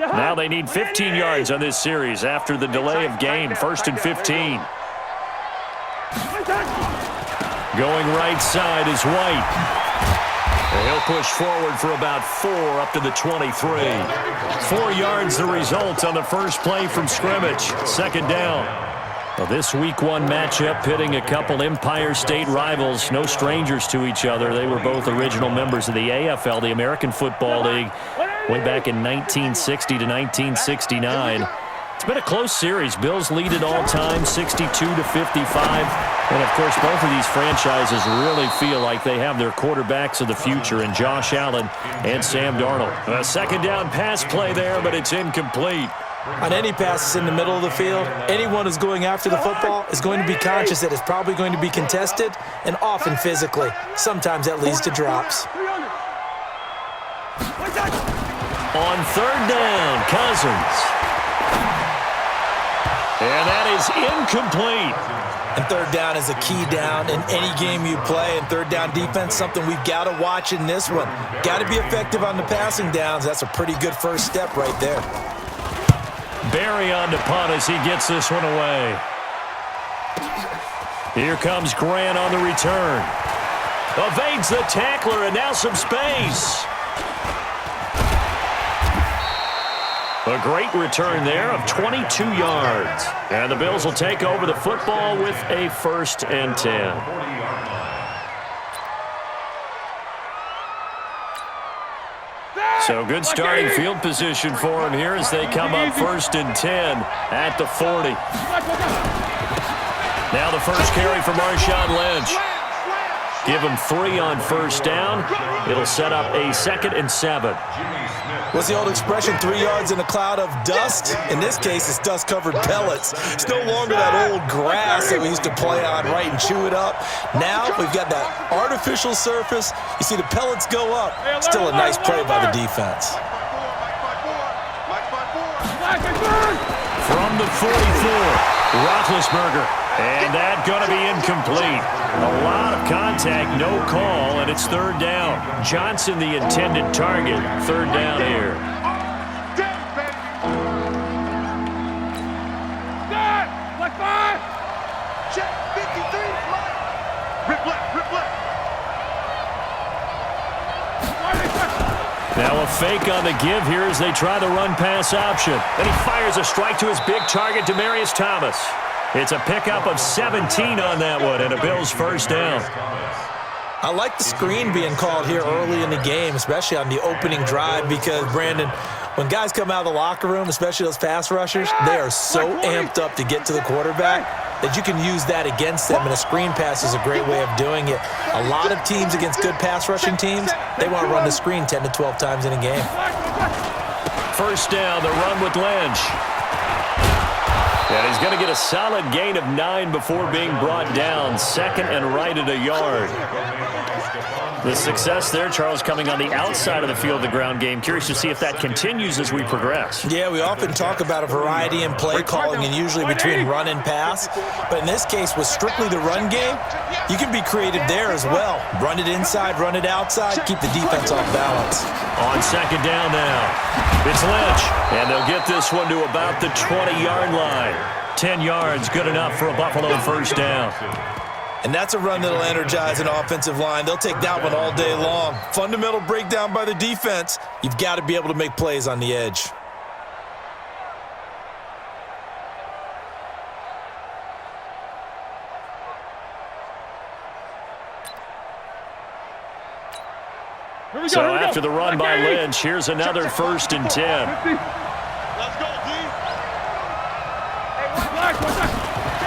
Now they need 15 yards on this series after the delay of game. 1st and 15. Going right side is White. And he'll push forward for about 4 up to the 23. 4 yards the result on the first play from scrimmage. 2nd down. Well, this week 1 matchup pitting a couple Empire State rivals, no strangers to each other. They were both original members of the AFL, the American Football League, way back in 1960 to 1969. It's been a close series. Bills lead it all time, 62-55. And, of course, both of these franchises really feel like they have their quarterbacks of the future in Josh Allen and Sam Darnold. A 2nd down pass play there, but it's incomplete. On any passes in the middle of the field, anyone who's going after the football is going to be conscious that it's probably going to be contested and often physically. Sometimes that leads to drops. On 3rd down, Cousins. And that is incomplete. And 3rd down is a key down in any game you play. And 3rd down defense, something we've got to watch in this one. Got to be effective on the passing downs. That's a pretty good first step right there. Barry on to punt as he gets this one away. Here comes Grant on the return. Evades the tackler, and now some space. A great return there of 22 yards. And the Bills will take over the football with a 1st and 10. So good starting field position for him here as they come up 1st and 10 at the 40. Now the first carry for Marshawn Lynch. Give him 3 on 1st down. It'll set up a 2nd and 7. What's the old expression, 3 yards in a cloud of dust? In this case, it's dust-covered pellets. It's no longer that old grass that we used to play on, right, and chew it up. Now we've got that artificial surface. You see the pellets go up. Still a nice play by the defense. From the 44, Roethlisberger. And that's going to be incomplete. A lot of contact, no call, and it's 3rd down. Johnson, the intended target. 3rd down here. Black 5. Check 53. Rip left, rip left. Now a fake on the give here as they try the run-pass option. And he fires a strike to his big target, Demaryius Thomas. It's a pickup of 17 on that one, and a Bills 1st down. I like the screen being called here early in the game, especially on the opening drive, because, Brandon, when guys come out of the locker room, especially those pass rushers, they are so amped up to get to the quarterback that you can use that against them, and a screen pass is a great way of doing it. A lot of teams against good pass rushing teams, they want to run the screen 10 to 12 times in a game. 1st down, the run with Lynch. And he's going to get a solid gain of 9 before being brought down. 2nd and right at a yard. The success there, Charles, coming on the outside of the field of the ground game. Curious to see if that continues as we progress. Yeah, we often talk about a variety in play calling and usually between run and pass. But in this case, with strictly the run game, you can be creative there as well. Run it inside, run it outside, keep the defense off balance. On 2nd down now, it's Lynch. And they'll get this one to about the 20-yard line. 10 yards, good enough for a Buffalo 1st down. And that's a run that'll energize an offensive line. They'll take that one all day long. Fundamental breakdown by the defense. You've got to be able to make plays on the edge. So after the run by Lynch, here's another 1st and 10. Let's go, D.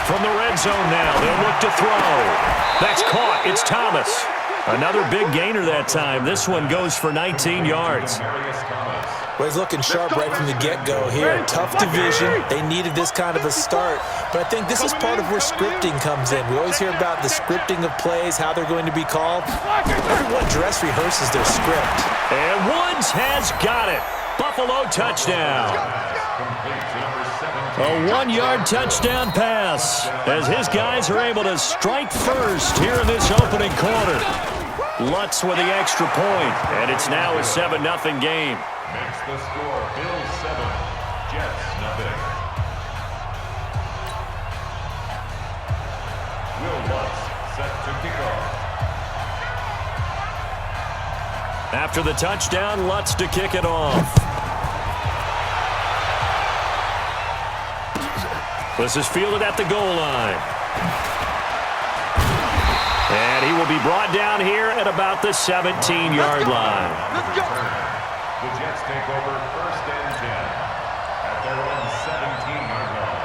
From the red zone now, they'll look to throw. That's caught. It's Thomas. Another big gainer that time. This one goes for 19 yards. Well, he's looking sharp right from the get-go here. Tough division. They needed this kind of a start. But I think this is part of where scripting comes in. We always hear about the scripting of plays, how they're going to be called. Everyone dress rehearses their script. And Woods has got it. Buffalo touchdown. A 1-yard touchdown pass as his guys are able to strike first here in this opening quarter. Lutz with the extra point, and it's now a 7-0 game. Makes the score Bills 7, Jets nothing. Will Lutz set to kick off. After the touchdown, Lutz to kick it off. This is fielded at the goal line. And he will be brought down here at about the 17-yard line. Let's go. The Jets take over 1st and 10 at their own 17-yard line.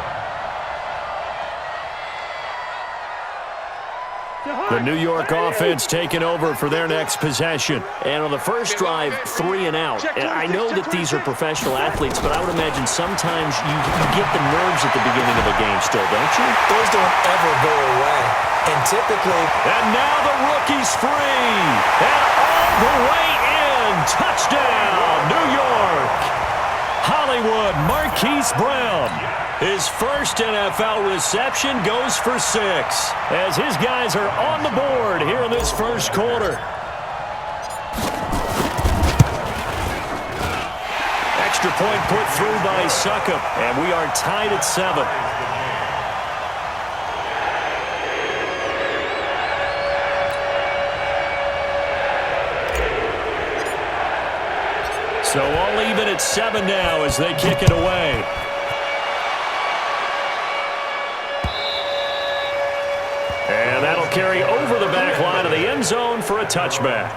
The New York offense taking over for their next possession. And on the first drive, 3 and out. And I know that these are professional athletes, but I would imagine sometimes you get the nerves at the beginning of a game still, don't you? Those don't ever go away. And typically... And now the rookie's free. And all the way in. Touchdown, New York. Hollywood Marquise Brown. His first NFL reception goes for 6 as his guys are on the board here in this first quarter. Extra point put through by Succop, and we are tied at 7. So all even at 7 now as they kick it away. And that'll carry over the back line of the end zone for a touchback.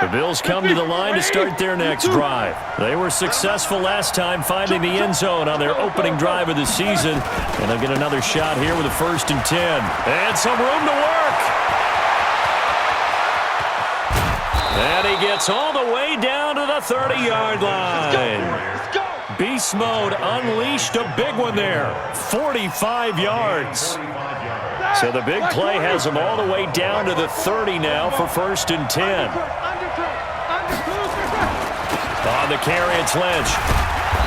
The Bills come to the line to start their next drive. They were successful last time finding the end zone on their opening drive of the season. And they'll get another shot here with a 1st and 10. And some room to work. And he gets all the way down to the 30-yard line. Beast mode unleashed, a big one there. 45 yards. So the big play has him all the way down to the 30 now for 1st and 10. On the carry, it's Lynch.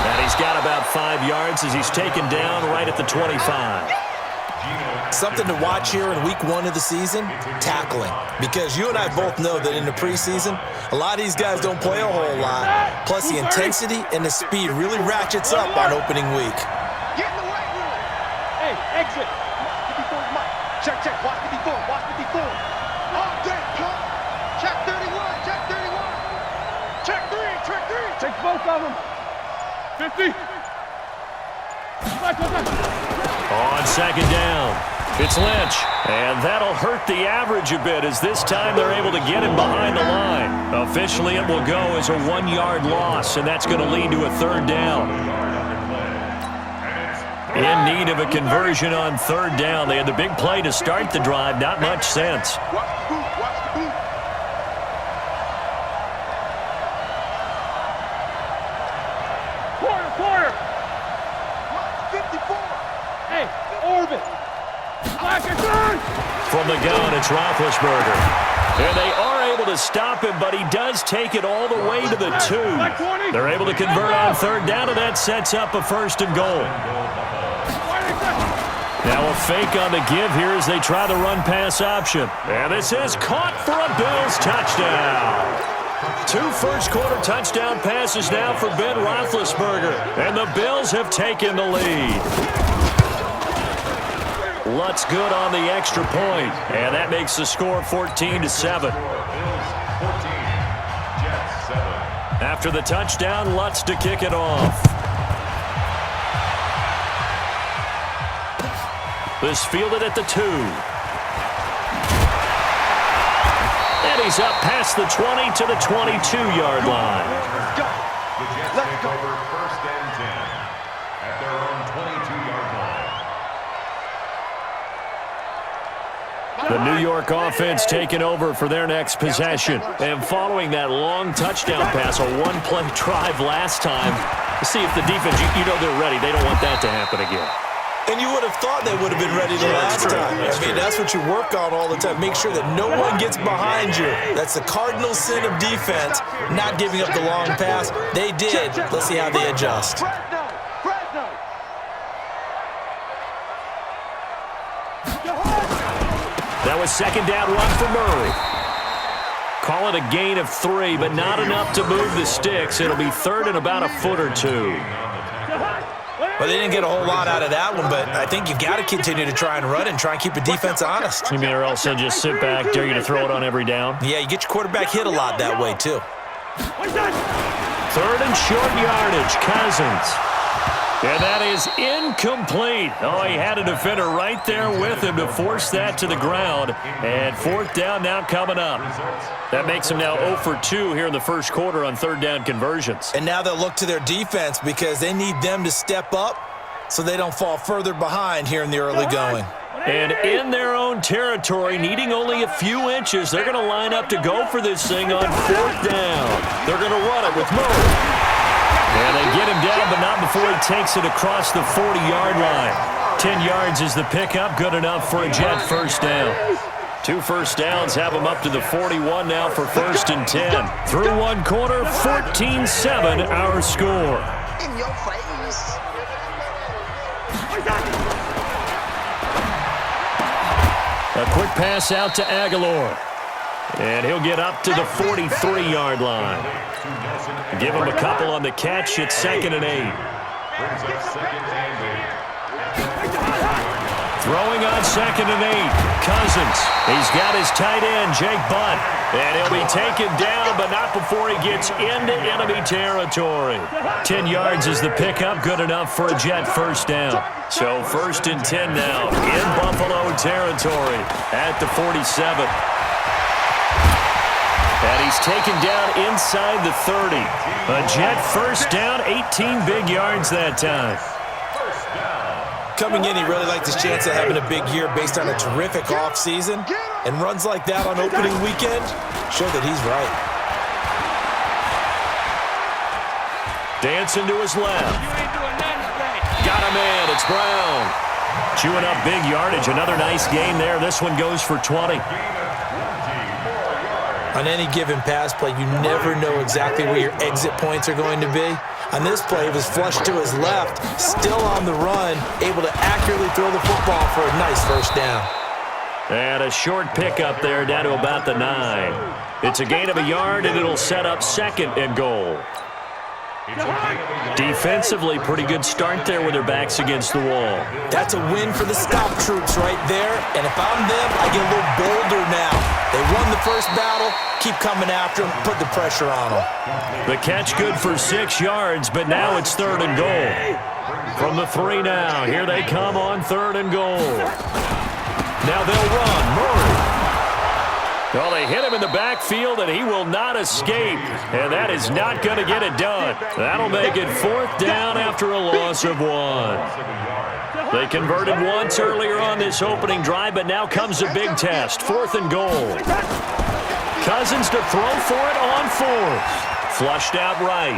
And he's got about 5 yards as he's taken down right at the 25. Something to watch here in week 1 of the season, tackling. Because you and I both know that in the preseason, a lot of these guys don't play a whole lot. Plus the intensity and the speed really ratchets up on opening week. Get in the way. Hey, exit. Check, watch the before. All day, plug. Check 31, check 31. Check 3. Take both of them. 50. On 2nd down, it's Lynch. And that'll hurt the average a bit as this time they're able to get him behind the line. Officially, it will go as a 1-yard loss, and that's going to lead to a 3rd down. In need of a conversion on 3rd down. They had the big play to start the drive. Not much sense. Watch the boot. Quarter. 54. Hey, orbit. From the gun, it's Roethlisberger. And they are able to stop him, but he does take it all the way to the 2. They're able to convert on 3rd down, and that sets up a 1st and goal. Now a fake on the give here as they try the run-pass option. And this is caught for a Bills touchdown. 2 first-quarter touchdown passes now for Ben Roethlisberger. And the Bills have taken the lead. Lutz good on the extra point. And that makes the score 14-7. After the touchdown, Lutz to kick it off. This fielded at the 2. And he's up past the 20 to the 22-yard line. Let's go. Take over 1st and 10 at their own 22-yard line. The New York offense taking over for their next possession. And following that long touchdown pass, a 1-play drive last time, see if the defense, you know they're ready. They don't want that to happen again. And you would have thought they would have been ready the last time. I mean, that's what you work on all the time. Make sure that no one gets behind you. That's the cardinal sin of defense, not giving up the long pass. They did. Let's see how they adjust. That was second down run for Murray. Call it a gain of 3, but not enough to move the sticks. It'll be third and about a foot or two. Well, they didn't get a whole lot out of that one, but I think you've got to continue to try and run and try and keep the defense honest. You mean, or else they'll just sit back, dare you to throw it on every down? Yeah, you get your quarterback hit a lot that way, too. Third and short yardage, Cousins. And that is incomplete. Oh, he had a defender right there with him to force that to the ground. And fourth down now coming up. That makes him now 0 for 2 here in the first quarter on third down conversions. And now they'll look to their defense because they need them to step up so they don't fall further behind here in the early going. And in their own territory, needing only a few inches, they're going to line up to go for this thing on fourth down. They're going to run it with Murray. And they get him down, but not before he takes it across the 40-yard line. 10 yards is the pickup, good enough for a Jet first down. 2 first downs have him up to the 41 now for first and 10. Through one quarter, 14-7 our score. In your face. A quick pass out to Aguilar. And he'll get up to the 43-yard line. Give him a couple on the catch. It's second and 8. Throwing on second and 8. Cousins. He's got his tight end, Jake Butt. And he'll be taken down, but not before he gets into enemy territory. 10 yards is the pickup. Good enough for a Jet first down. So first and 10 now in Buffalo territory at the 47. And he's taken down inside the 30. A Jet first down, 18 big yards that time. Coming in, he really liked his chance of having a big year based on a terrific offseason. And runs like that on opening weekend show that he's right. Dancing to his left. Got him in. It's Brown. Chewing up big yardage. Another nice gain there. This one goes for 20. On any given pass play, you never know exactly where your exit points are going to be. On this play, it was flushed to his left, still on the run, able to accurately throw the football for a nice first down. And a short pickup there down to about the 9. It's a gain of a yard, and it'll set up second and goal. Defensively, pretty good start there with their backs against the wall. That's a win for the stop troops right there. And if I'm them, I get a little bolder now. They won the first battle. Keep coming after them. Put the pressure on them. The catch good for 6 yards, but now it's third and goal. From the 3 now. Here they come on third and goal. Now they'll run. Murray. Well, they hit him in the backfield, and he will not escape. And that is not going to get it done. That'll make it fourth down after a loss of 1. They converted once earlier on this opening drive, but now comes a big test. Fourth and goal. Cousins to throw for it on fourth. Flushed out right.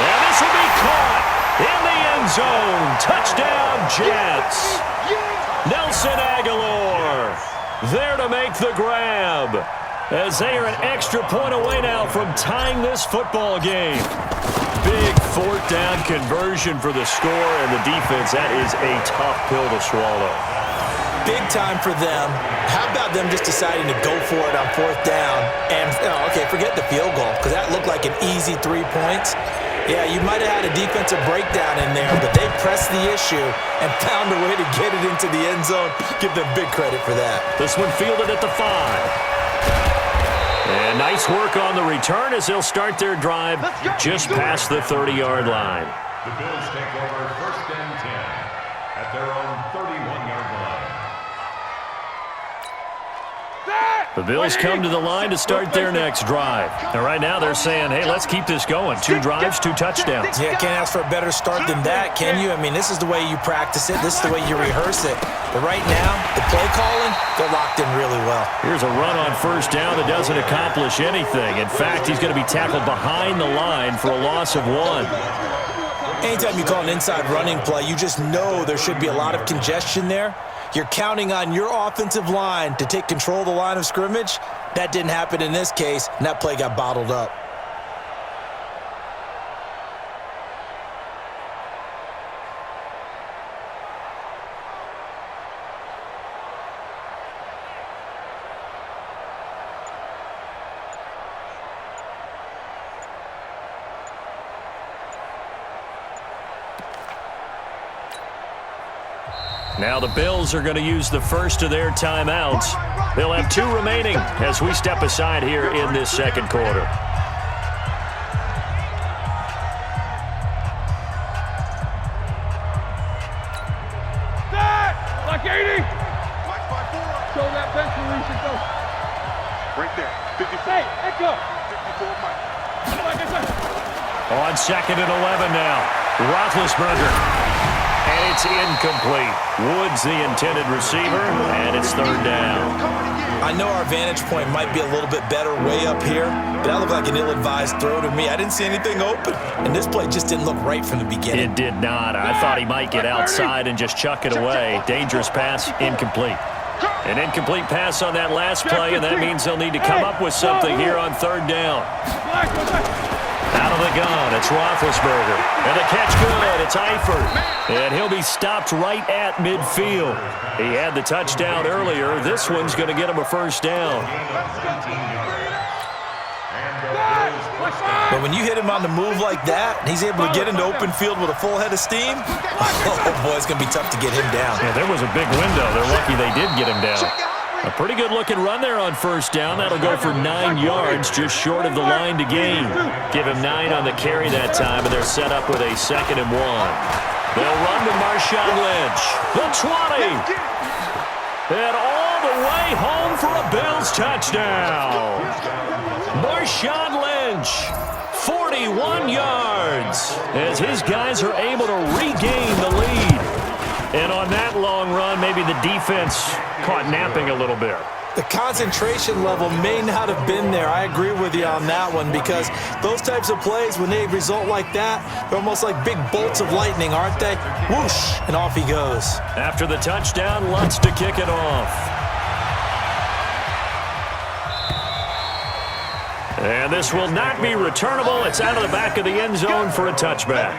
And this will be caught in the end zone. Touchdown, Jets. Nelson Aguilar there to make the grab, as they are an extra point away now from tying this football game. Big fourth down conversion for the score, and the defense, that is a tough pill to swallow. Big time for them. How about them just deciding to go for it on fourth down? And, okay, forget the field goal, because that looked like an easy 3 points. Yeah, you might have had a defensive breakdown in there, but they pressed the issue and found a way to get it into the end zone. Give them big credit for that. This one fielded at the 5. And nice work on the return as they'll start their drive just past the 30-yard line. The Bills take over first and 10 at their own 31-yard line. The Bills come to the line to start their next drive. And right now they're saying, hey, let's keep this going. 2 drives, 2 touchdowns. Yeah, can't ask for a better start than that, can you? I mean, this is the way you practice it. This is the way you rehearse it. But right now, the play calling, they're locked in really well. Here's a run on first down that doesn't accomplish anything. In fact, he's going to be tackled behind the line for a loss of 1. Anytime you call an inside running play, you just know there should be a lot of congestion there. You're counting on your offensive line to take control of the line of scrimmage. That didn't happen in this case, and that play got bottled up. Now the Bills are going to use the first of their timeouts. They'll have 2 remaining as we step aside here in this second quarter. Like 80. Show that bench release and go. Right there. 54. Hey, echo. 54, Mike. On second and 11 now. Roethlisberger. And it's incomplete. Woods the intended receiver, and it's third down. I know our vantage point might be a little bit better way up here, but that looked like an ill-advised throw to me. I didn't see anything open, and this play just didn't look right from the beginning. It did not. I thought he might get outside and just chuck it away. Dangerous pass, incomplete. An incomplete pass on that last play, and that means they'll need to come up with something here on third down. Out of the gun, it's Roethlisberger. And the catch good, it's Eifert. And he'll be stopped right at midfield. He had the touchdown earlier. This one's going to get him a first down. But when you hit him on the move like that, he's able to get into open field with a full head of steam, oh boy, it's going to be tough to get him down. Yeah, there was a big window. They're lucky they did get him down. A pretty good-looking run there on first down. That'll go for 9 yards, just short of the line to gain. Give him 9 on the carry that time, and they're set up with a 2nd and 1. They'll run to Marshawn Lynch. The 20. And all the way home for a Bills touchdown. Marshawn Lynch, 41 yards, as his guys are able to regain the lead. And on that long run, maybe the defense caught napping a little bit. The concentration level may not have been there. I agree with you on that one, because those types of plays, when they result like that, they're almost like big bolts of lightning, aren't they? Whoosh, and off he goes. After the touchdown, Lutz to kick it off. And this will not be returnable. It's out of the back of the end zone for a touchback.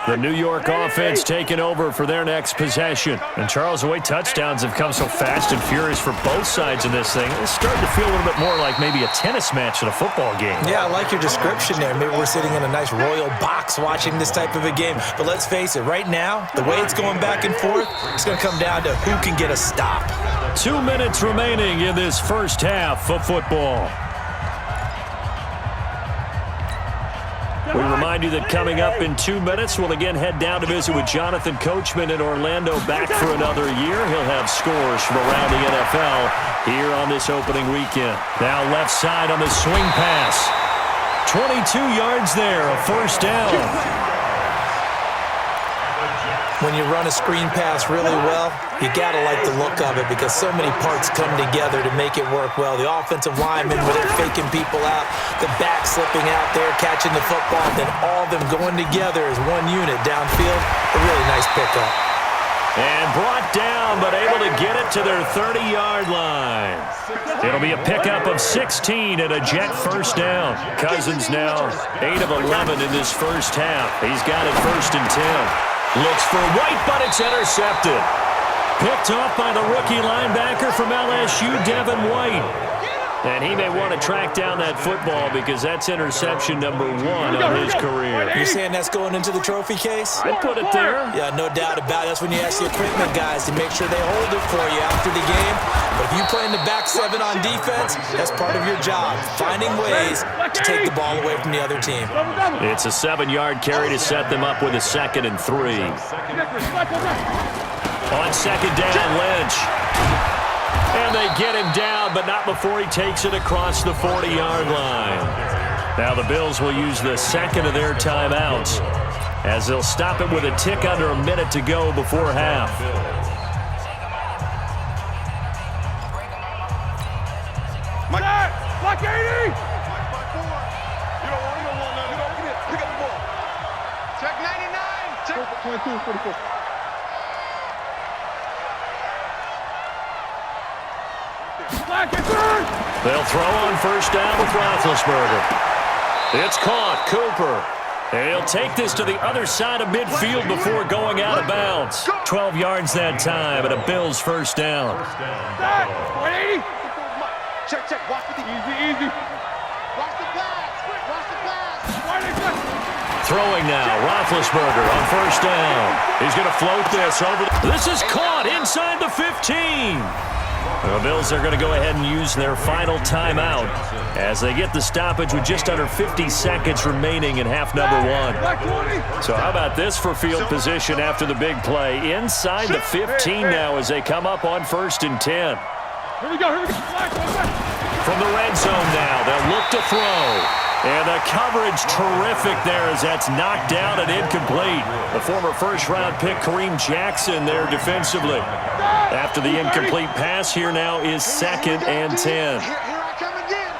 The New York offense taking over for their next possession. And Charles, the way touchdowns have come so fast and furious for both sides of this thing, it's starting to feel a little bit more like maybe a tennis match at a football game. Yeah, I like your description there. Maybe we're sitting in a nice royal box watching this type of a game. But let's face it, right now, the way it's going back and forth, it's going to come down to who can get a stop. 2 minutes remaining in this first half of football. We remind you that coming up in 2 minutes, we'll again head down to visit with Jonathan Coachman in Orlando, back for another year. He'll have scores from around the NFL here on this opening weekend. Now left side on the swing pass. 22 yards there, a first down. When you run a screen pass really well, you got to like the look of it, because so many parts come together to make it work well. The offensive linemen, when they're faking people out, the back slipping out there, catching the football, then all of them going together as one unit downfield. A really nice pickup. And brought down, but able to get it to their 30-yard line. It'll be a pickup of 16 and a Jet first down. Cousins now 8 of 11 in this first half. He's got it 1st and 10. Looks for White, but it's intercepted. Picked off by the rookie linebacker from LSU, Devin White. And he may want to track down that football, because that's interception number 1 of his career. You're saying that's going into the trophy case? I'd put it there. Yeah, no doubt about it. That's when you ask the equipment guys to make sure they hold it for you after the game. But if you play in the back 7 on defense, that's part of your job, finding ways to take the ball away from the other team. It's a 7-yard carry to set them up with a 2nd and 3. On second down, Lynch. And they get him down, but not before he takes it across the 40-yard line. Now the Bills will use the 2nd of their timeouts, as they'll stop it with a tick under a minute to go before half. Block 80! You don't want none. You don't get it. Pick up the ball. Check 99. Check 22, 44. They'll throw on first down with Roethlisberger. It's caught. Cooper. He'll take this to the other side of midfield before going out of bounds. 12 yards that time, and a Bills first down. 180. Check. Watch the easy. Watch the pass. Throwing now, Roethlisberger on first down. He's going to float this over. This is caught inside the 15. The Bills are going to go ahead and use their final timeout as they get the stoppage with just under 50 seconds remaining in half number one. So how about this for field position after the big play? Inside the 15 now as they come up on 1st and 10. Here we go. From the red zone now, they'll look to throw. And the coverage terrific there as that's knocked down and incomplete. The former first-round pick Kareem Jackson there defensively. After the incomplete pass, here now is 2nd and 10. Here I come again.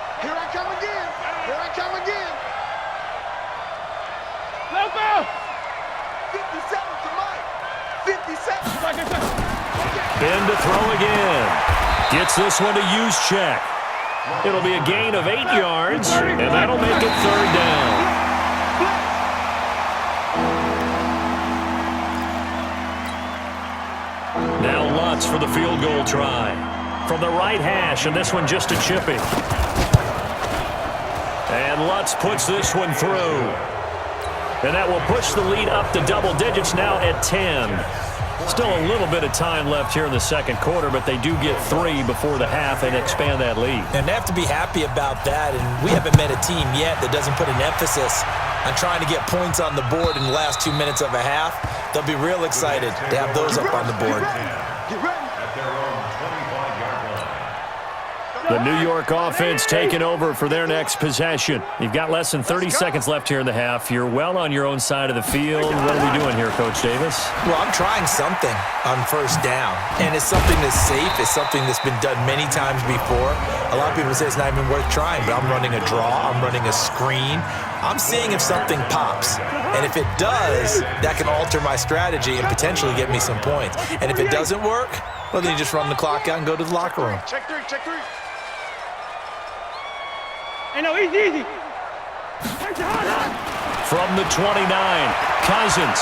57 to Mike. 57. Ben to throw again. Gets this one to Juszczyk. It'll be a gain of 8 yards, and that'll make it 3rd down. Now Lutz for the field goal try. From the right hash, and this one just a chippy. And Lutz puts this one through. And that will push the lead up to double digits now at 10. Still a little bit of time left here in the second quarter, but they do get 3 before the half and expand that lead. And they have to be happy about that, and we haven't met a team yet that doesn't put an emphasis on trying to get points on the board in the last 2 minutes of a half. They'll be real excited to have those up on the board. At their own 25-yard line. The New York offense taking over for their next possession. You've got less than 30 seconds left here in the half. You're well on your own side of the field. What are we doing here, Coach Davis? Well, I'm trying something on first down, and it's something that's safe. It's something that's been done many times before. A lot of people say it's not even worth trying, but I'm running a draw. I'm running a screen. I'm seeing if something pops, and if it does, that can alter my strategy and potentially get me some points. And if it doesn't work, well, then you just run the clock out and go to the locker room. Check three. Hey, no, easy. From the 29, Cousins.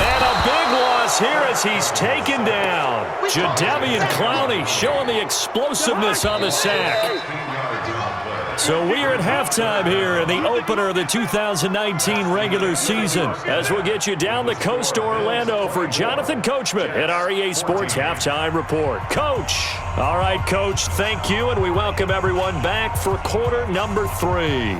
And a big loss here as he's taken down. Jadeveon Clowney showing the explosiveness on the sack. So we are at halftime here in the opener of the 2019 regular season as we'll get you down the coast to Orlando for Jonathan Coachman at our EA Sports Halftime Report. Coach. All right, Coach, thank you, and we welcome everyone back for quarter number 3.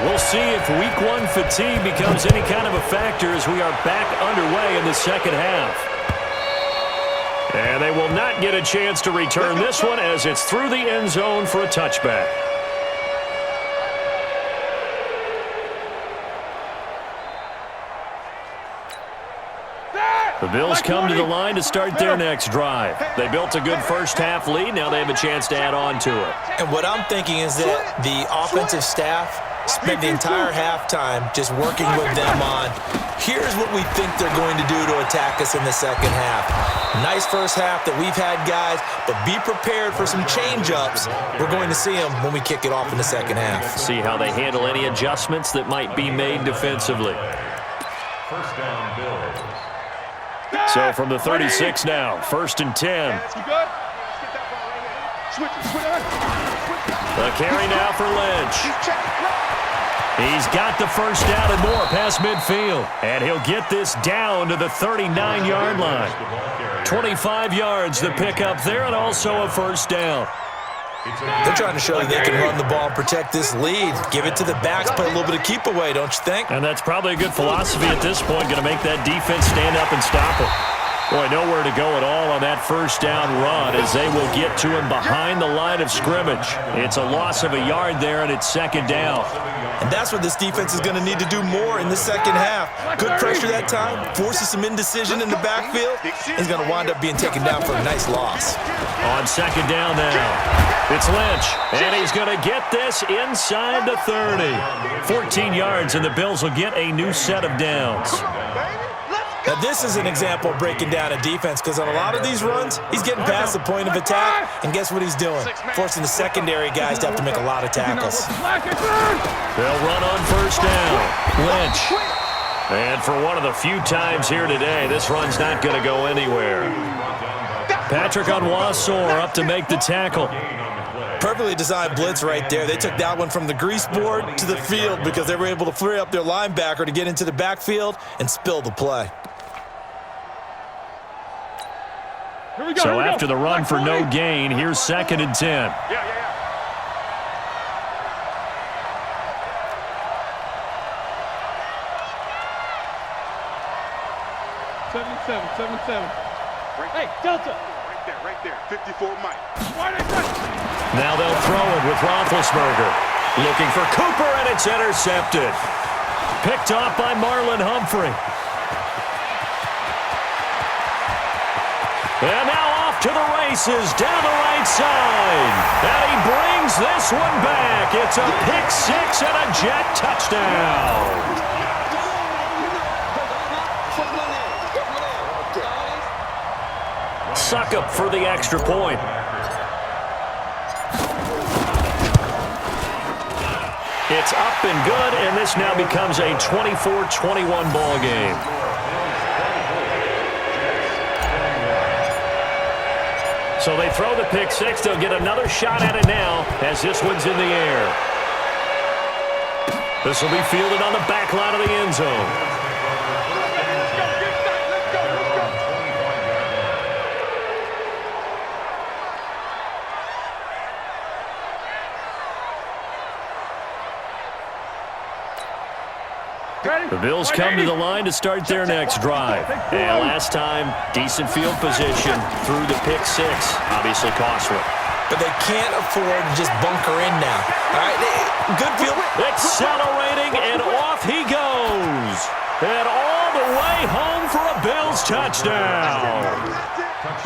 We'll see if week 1 fatigue becomes any kind of a factor as we are back underway in the second half. And they will not get a chance to return this one as it's through the end zone for a touchback. The Bills come to the line to start their next drive. They built a good first half lead. Now they have a chance to add on to it. And what I'm thinking is that the offensive staff spent the entire halftime just working with them on, here's what we think they're going to do to attack us in the second half. Nice first half that we've had, guys, but be prepared for some change-ups. We're going to see them when we kick it off in the second half. See how they handle any adjustments that might be made defensively. First down, Bills. So from the 36 now, 1st and 10. You good? Switch. The carry now for Lynch. He's got the first down and more past midfield. And he'll get this down to the 39-yard line. 25 yards to pick up there and also a first down. They're trying to show that they can run the ball and protect this lead. Give it to the backs, play a little bit of keep away, don't you think? And that's probably a good philosophy at this point, going to make that defense stand up and stop it. Boy, nowhere to go at all on that first down run as they will get to him behind the line of scrimmage. It's a loss of a yard there, and it's second down. And that's what this defense is going to need to do more in the second half. Good pressure that time, forces some indecision in the backfield. He's going to wind up being taken down for a nice loss. On second down now, it's Lynch, and he's going to get this inside the 30. 14 yards, and the Bills will get a new set of downs. Now, this is an example of breaking down a defense because on a lot of these runs, he's getting past the point of attack, and guess what he's doing? Forcing the secondary guys to have to make a lot of tackles. They'll run on first down. Lynch. And for one of the few times here today, this run's not going to go anywhere. Patrick Onwuasor up to make the tackle. Perfectly designed blitz right there. They took that one from the grease board to the field because they were able to free up their linebacker to get into the backfield and spill the play. So after the run for no gain, here's second and 10. Yeah. 7-7. Hey, Delta. Right there. 54 Mike. Now they'll throw it with Roethlisberger. Looking for Cooper, and it's intercepted. Picked off by Marlon Humphrey. And now off to the races down the right side. And he brings this one back. It's a pick six and a Jet touchdown. Suckup for the extra point. It's up and good, and this now becomes a 24-21 ball game. So they throw the pick six. They'll get another shot at it now as this one's in the air. This will be fielded on the back line of the end zone. The Bills come to the line to start their next drive. And last time, decent field position through the pick six. Obviously costly. But they can't afford to just bunker in now. All right, good field. Accelerating, and off he goes. And all the way home for a Bills touchdown.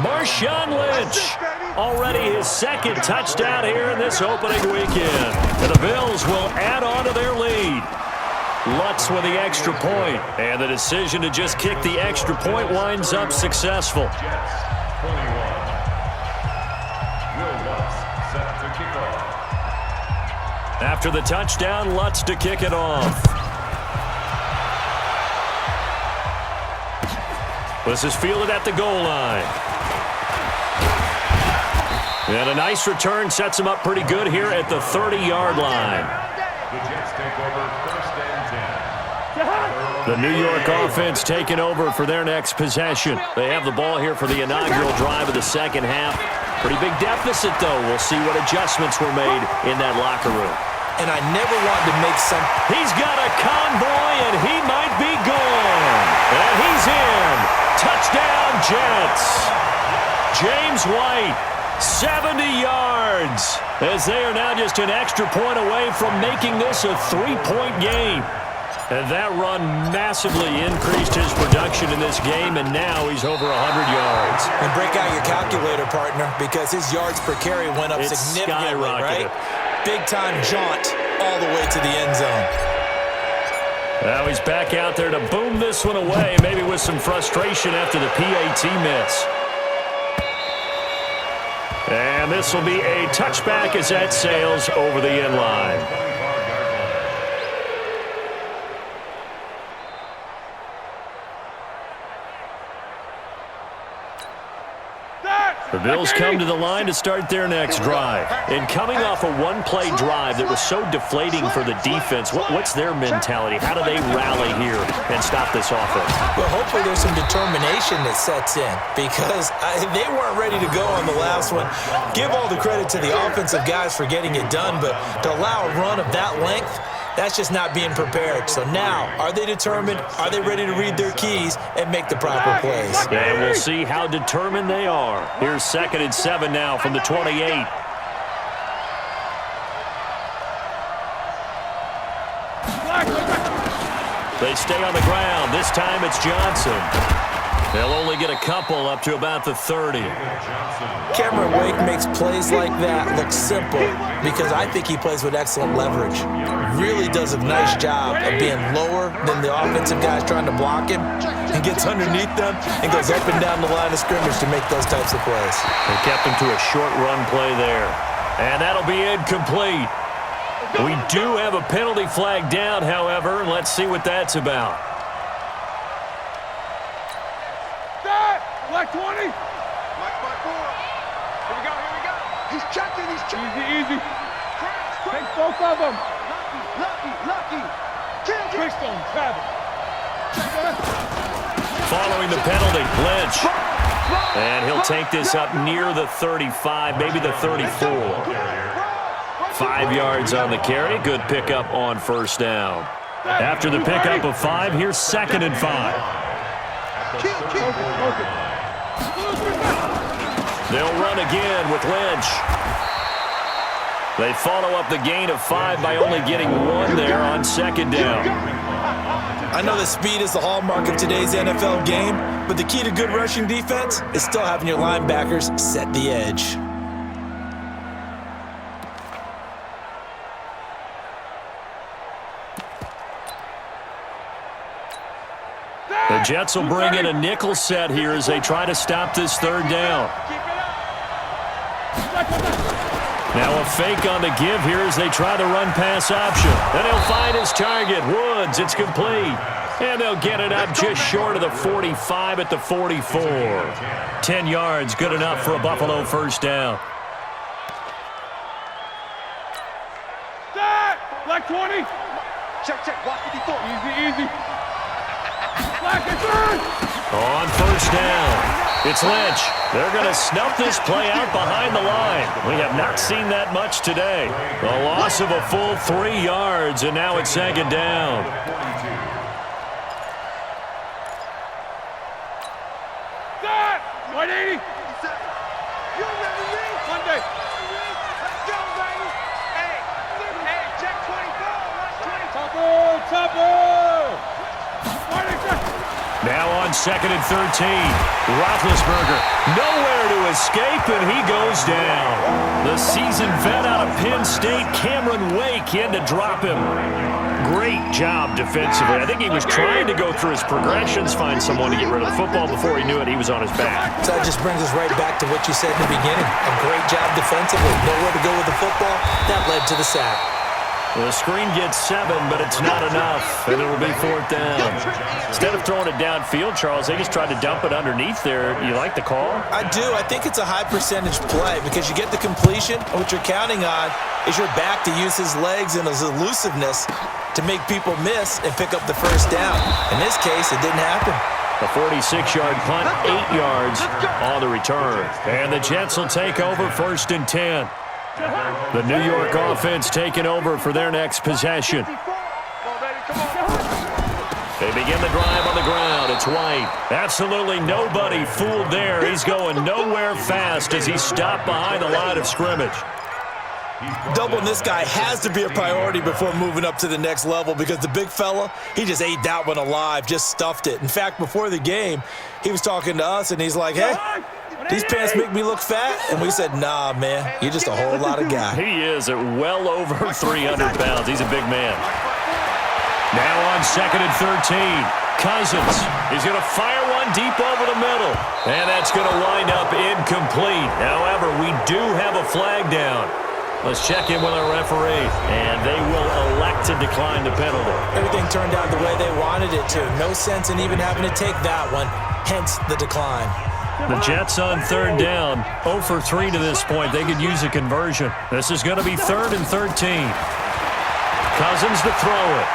Marshawn Lynch, already his second touchdown here in this opening weekend. And the Bills will add on to their lead. Lutz with the extra point, and the decision to just kick the extra point winds up successful. After the touchdown, Lutz to kick it off. This is fielded at the goal line. And a nice return sets him up pretty good here at the 30-yard line. The Jets take over first and 10. The New York offense taking over for their next possession. They have the ball here for the inaugural drive of the second half. Pretty big deficit, though. We'll see what adjustments were made in that locker room. And I never wanted to make some... He's got a convoy, and he might be gone. And he's in. Touchdown, Jets. James White, 70 yards, as they are now just an extra point away from making this a three-point game. And that run massively increased his production in this game, and now he's over 100 yards. And break out your calculator, partner, because his yards per carry went up significantly, right? Big-time jaunt all the way to the end zone. Now he's back out there to boom this one away, maybe with some frustration after the PAT miss. And this will be a touchback as that sails over the end line. The Bills come to the line to start their next drive. And coming off a one-play drive that was so deflating for the defense, what's their mentality? How do they rally here and stop this offense? Well, hopefully there's some determination that sets in because they weren't ready to go on the last one. Give all the credit to the offensive guys for getting it done, but to allow a run of that length, That's just not being prepared. So now, are they determined? Are they ready to read their keys and make the proper plays? And we'll see how determined they are. Here's 2nd and 7 now from the 28. They stay on the ground. This time it's Johnson. They'll only get a couple up to about the 30. Cameron Wake makes plays like that look simple because I think he plays with excellent leverage. Really does a nice job of being lower than the offensive guys trying to block him and gets underneath them and goes up and down the line of scrimmage to make those types of plays. They kept him to a short run play there. And that'll be incomplete. We do have a penalty flag down, however. Let's see what that's about. Black 20. Black 4. Here we go. He's checking. Easy. Take both of them. Lucky. Keystone, Travis. Following the penalty, Lynch. And he'll take this up near the 35, maybe the 34. 5 yards on the carry. Good pickup on first down. After the pickup of 5, here's 2nd and 5. They'll run again with Lynch. They follow up the gain of 5 by only getting 1 there on 2nd down. I know that speed is the hallmark of today's NFL game, but the key to good rushing defense is still having your linebackers set the edge. The Jets will bring in a nickel set here as they try to stop this 3rd down. Now a fake on the give here as they try the run-pass option. Then he'll find his target, Woods. It's complete. And they'll get it up just short of the 45 at the 44. 10 yards, good enough for a Buffalo first down. Black 20. Check. Watch it before. Easy. Black and third. On first down, it's Lynch. They're going to snuff this play out behind the line. We have not seen that much today. A loss of a full 3 yards, and now it's 2nd down. Stop! 180. You remember me? Monday. Let's go, baby. Hey, check 24. Watch 20. Topple. Now on 2nd and 13, Roethlisberger nowhere to escape, and he goes down. The seasoned vet out of Penn State, Cameron Wake, in to drop him. Great job defensively. I think he was trying to go through his progressions, find someone to get rid of the football. Before he knew it, he was on his back. So that just brings us right back to what you said in the beginning. A great job defensively. Nowhere to go with the football. That led to the sack. Well, the screen gets 7, but it's not enough, and it'll be 4th down. Instead of throwing it downfield, Charles, they just tried to dump it underneath there. You like the call? I do. I think it's a high percentage play because you get the completion, and what you're counting on is your back to use his legs and his elusiveness to make people miss and pick up the first down. In this case, it didn't happen. A 46-yard punt, 8 yards on the return. And the Jets will take over 1st and 10. The New York offense taking over for their next possession. They begin the drive on the ground. It's White. Absolutely nobody fooled there. He's going nowhere fast as he's stopped behind the line of scrimmage. Doubling this guy has to be a priority before moving up to the next level because the big fella, he just ate that one alive, just stuffed it. In fact, before the game, he was talking to us, and he's like, hey, these pants make me look fat? And we said, nah, man, you're just a whole lot of guy. He is at well over 300 pounds. He's a big man. Now on 2nd and 13, Cousins is going to fire one deep over the middle. And that's going to wind up incomplete. However, we do have a flag down. Let's check in with our referee, and they will elect to decline the penalty. Everything turned out the way they wanted it to. No sense in even having to take that one, hence the decline. The Jets on 3rd down, 0 for 3 to this point. They could use a conversion. This is going to be 3rd and 13. Cousins to throw it.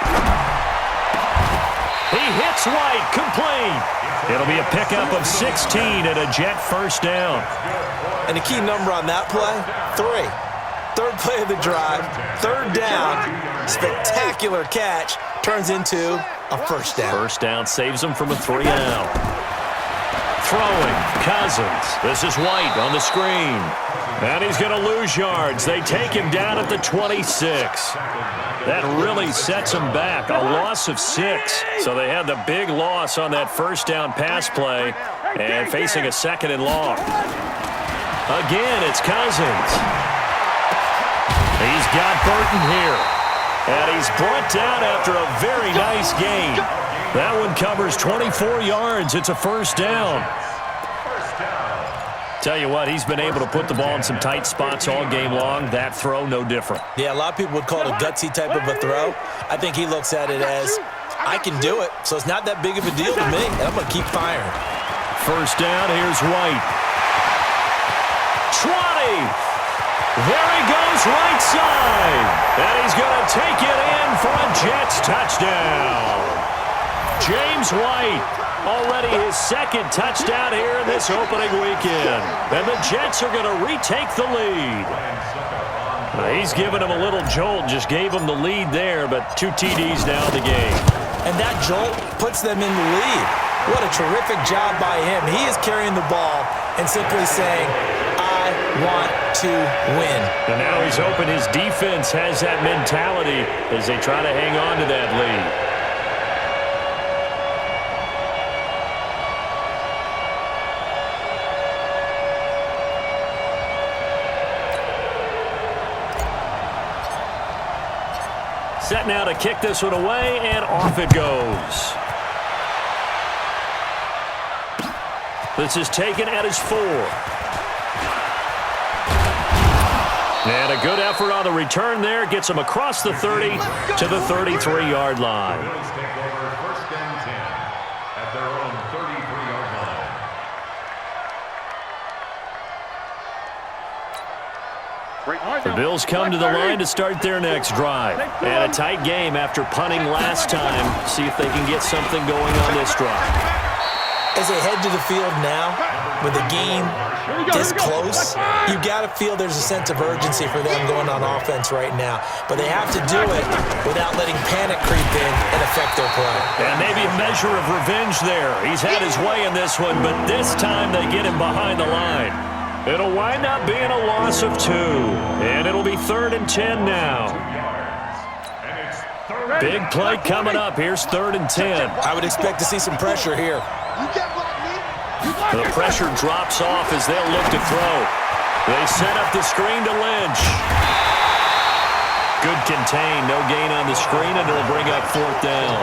He hits White, complete. It'll be a pickup of 16 and a Jet first down. And the key number on that play, 3. Third play of the drive, third down, spectacular catch, turns into a first down. First down saves him from a 3-and-out. Throwing, Cousins. This is White on the screen. And he's going to lose yards. They take him down at the 26. That really sets him back, a loss of 6. So they had the big loss on that first down pass play and facing a second and long. Again, it's Cousins. He's got Burton here. And he's brought down after a very nice gain. That one covers 24 yards. It's a first down. Tell you what, he's been able to put the ball in some tight spots all game long. That throw, no different. Yeah, a lot of people would call it a gutsy type of a throw. I think he looks at it as, I can do it, so it's not that big of a deal to me, and I'm going to keep firing. First down, here's White. 20. There he goes, right side. And he's going to take it in for a Jets touchdown. James White, already his second touchdown here in this opening weekend. And the Jets are going to retake the lead. He's given him a little jolt, just gave him the lead there, but 2 TDs now in the game. And that jolt puts them in the lead. What a terrific job by him. He is carrying the ball and simply saying, I want to win. And now he's open. His defense has that mentality as they try to hang on to that lead. Set now to kick this one away, and off it goes. This is taken at his 4. And a good effort on the return there. Gets him across the 30 to the 33-yard line. Bills take over first and 10 at their own 33-yard line. The Bills come to the line to start their next drive. And a tight game after punting last time. See if they can get something going on this drive. As they head to the field now, with the game this close, you've got to feel there's a sense of urgency for them going on offense right now. But they have to do it without letting panic creep in and affect their play. And maybe a measure of revenge there. He's had his way in this one, but this time they get him behind the line. It'll wind up being a loss of 2. And it'll be 3rd and 10 now. Big play coming up. Here's 3rd and 10. I would expect to see some pressure here. The pressure drops off as they'll look to throw. They set up the screen to Lynch. Good contain. No gain on the screen, and it'll bring up 4th down.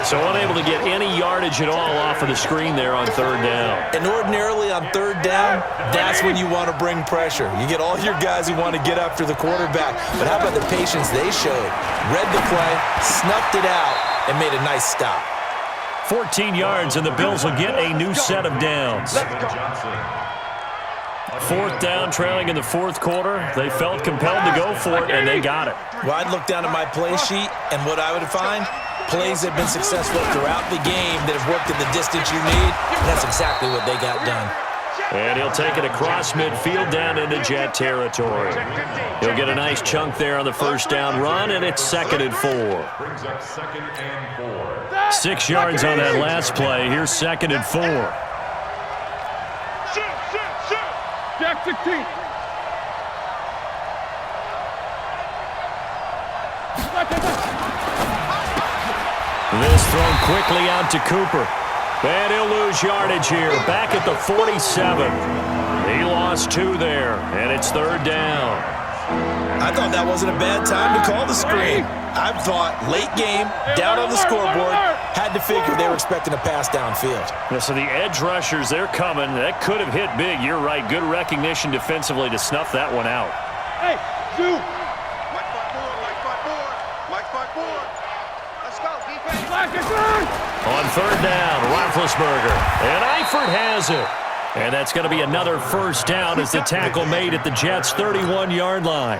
So unable to get any yardage at all off of the screen there on 3rd down. And ordinarily on 3rd down, that's when you want to bring pressure. You get all your guys who want to get after the quarterback. But how about the patience they showed? Read the play, snuffed it out, and made a nice stop. 14 yards, and the Bills will get a new set of downs. 4th down, trailing in the 4th quarter. They felt compelled to go for it, and they got it. Well, I'd look down at my play sheet, and what I would find, plays that have been successful throughout the game that have worked at the distance you need, and that's exactly what they got done. And he'll take it across midfield down into Jet territory. He'll get a nice chunk there on the first down run, and it's 2nd and 4. Brings up 2nd and 4. 6 yards on that last play. Here's 2nd and 4. Jack 16. This thrown quickly out to Cooper. And he'll lose yardage here. Back at the 47. He lost 2 there, and it's 3rd down. I thought that wasn't a bad time to call the screen. I thought late game, down on the scoreboard, had to figure they were expecting a pass downfield. So the edge rushers, they're coming. That could have hit big. You're right. Good recognition defensively to snuff that one out. Hey, Zoo. Let's go, defense. On 3rd down, Roethlisberger. And Eifert has it. And that's going to be another first down as the tackle made at the Jets' 31-yard line.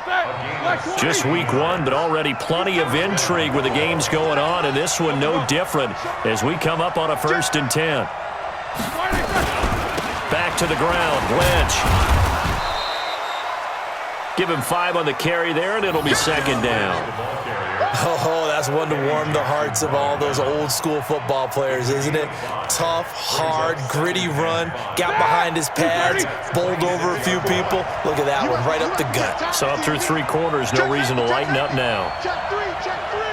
Just week 1, but already plenty of intrigue with the games going on, and this one no different as we come up on a 1st and 10. Back to the ground, Lynch. Give him 5 on the carry there, and it'll be second down. Oh, that's one to warm the hearts of all those old-school football players, isn't it? Tough, hard, gritty run, got behind his pads, bowled over a few people. Look at that one, right up the gut. So up through 3 quarters, no reason to lighten up now. Check 3.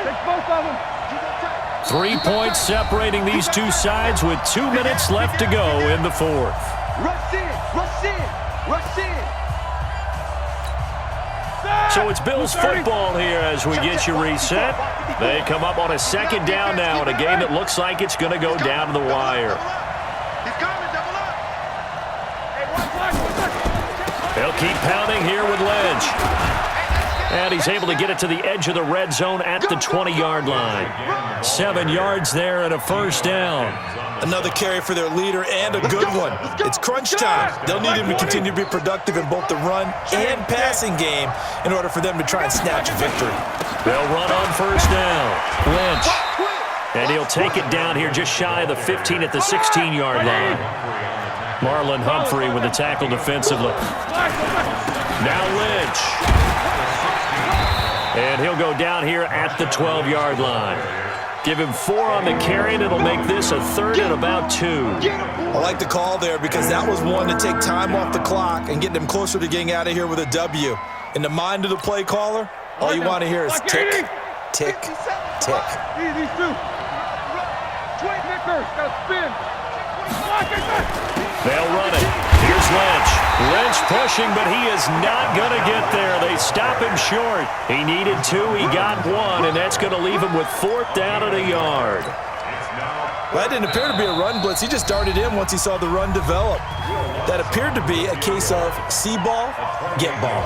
Take both of them. 3 points separating these two sides with 2 minutes left to go in the fourth. Rush in. So it's Bills football here as we get you reset. They come up on a second down now in a game that looks like it's going to go down to the wire. He's coming, double up. They'll keep pounding here with Lynch. And he's able to get it to the edge of the red zone at the 20-yard line. 7 yards there and a first down. Another carry for their leader and a good one. It's crunch time. They'll need him to continue to be productive in both the run and passing game in order for them to try and snatch a victory. They'll run on first down. Lynch. And he'll take it down here just shy of the 15 at the 16-yard line. Marlon Humphrey with the tackle defensively. Now Lynch. And he'll go down here at the 12-yard line. Give him 4 on the carry, and it'll make this a 3rd and about 2. I like the call there because that was one to take time off the clock and get them closer to getting out of here with a W. In the mind of the play caller, all you want to hear is tick, tick, tick. These 2. 20 Vickers, got to spin. They'll run it. Here's Lynch. Lynch pushing, but he is not going to get there. They stop him short. He needed 2. He got 1, and that's going to leave him with 4th down and a yard. Well, that didn't appear to be a run blitz. He just darted in once he saw the run develop. That appeared to be a case of see ball, get ball.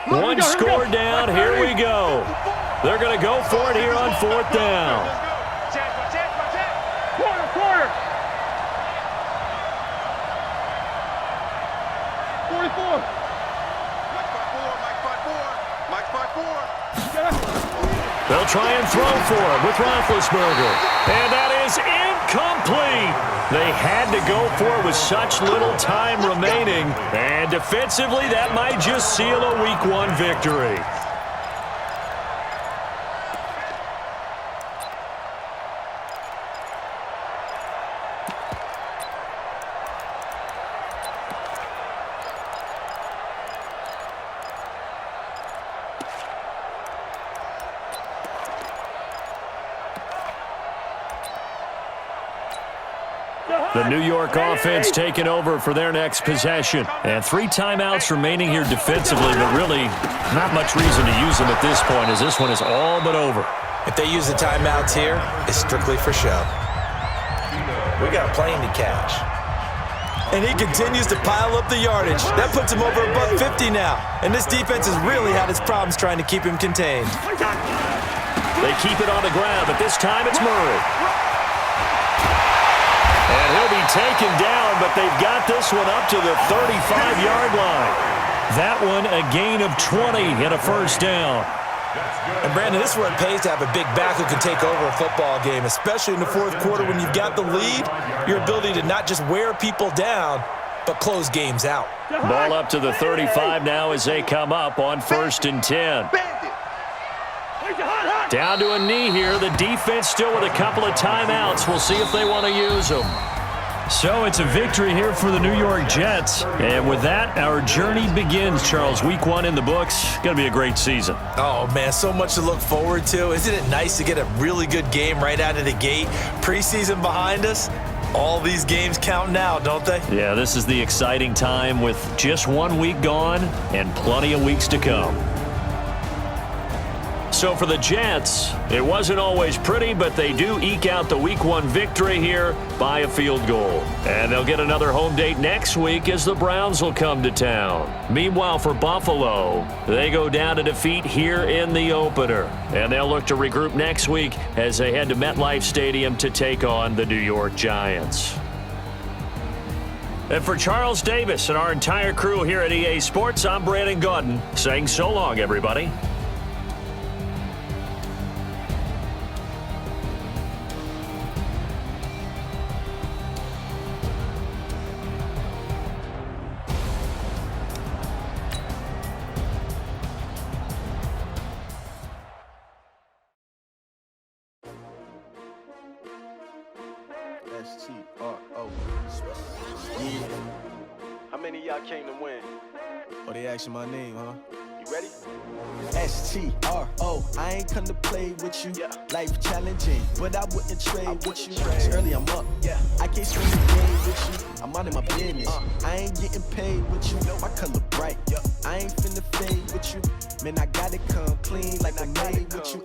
One score down. Here we go. They're going to go for it here on 4th down. Quarter. 44. Mike 5-4. They'll try and throw for it with Roethlisberger. And that is incomplete. They had to go for it with such little time remaining. And defensively, that might just seal a Week 1 victory. The New York offense taking over for their next possession. And 3 timeouts remaining here defensively, but really not much reason to use them at this point as this one is all but over. If they use the timeouts here, it's strictly for show. We got a plane to catch. And he continues to pile up the yardage. That puts him over above 50 now. And this defense has really had its problems trying to keep him contained. They keep it on the ground, but this time it's Murray. And he'll be taken down, but they've got this one up to the 35-yard line. That one a gain of 20 and a first down. And, Brandon, this is what it pays to have a big back who can take over a football game, especially in the fourth quarter when you've got the lead, your ability to not just wear people down, but close games out. Ball up to the 35 now as they come up on 1st and 10. Down to a knee here. The defense still with a couple of timeouts. We'll see if they want to use them. So it's a victory here for the New York Jets. And with that, our journey begins, Charles. Week 1 in the books. Going to be a great season. Oh, man, so much to look forward to. Isn't it nice to get a really good game right out of the gate? Preseason behind us. All these games count now, don't they? Yeah, this is the exciting time with just 1 week gone and plenty of weeks to come. So for the Jets, it wasn't always pretty, but they do eke out the Week 1 victory here by a field goal. And they'll get another home date next week as the Browns will come to town. Meanwhile, for Buffalo, they go down to defeat here in the opener. And they'll look to regroup next week as they head to MetLife Stadium to take on the New York Giants. And for Charles Davis and our entire crew here at EA Sports, I'm Brandon Gaudin saying so long, everybody. S-T-R-O. Yeah. How many of y'all came to win? Oh, they asking my name, huh? You ready? S-T-R-O. I ain't come to play with you. Yeah. Life challenging, but I wouldn't trade with you. trade. It's early, I'm up. Yeah. I can't swing the game with you. I'm out of my business. I ain't getting paid with you. My color bright. I ain't finna fade with you. Man, I gotta come clean like I made with you.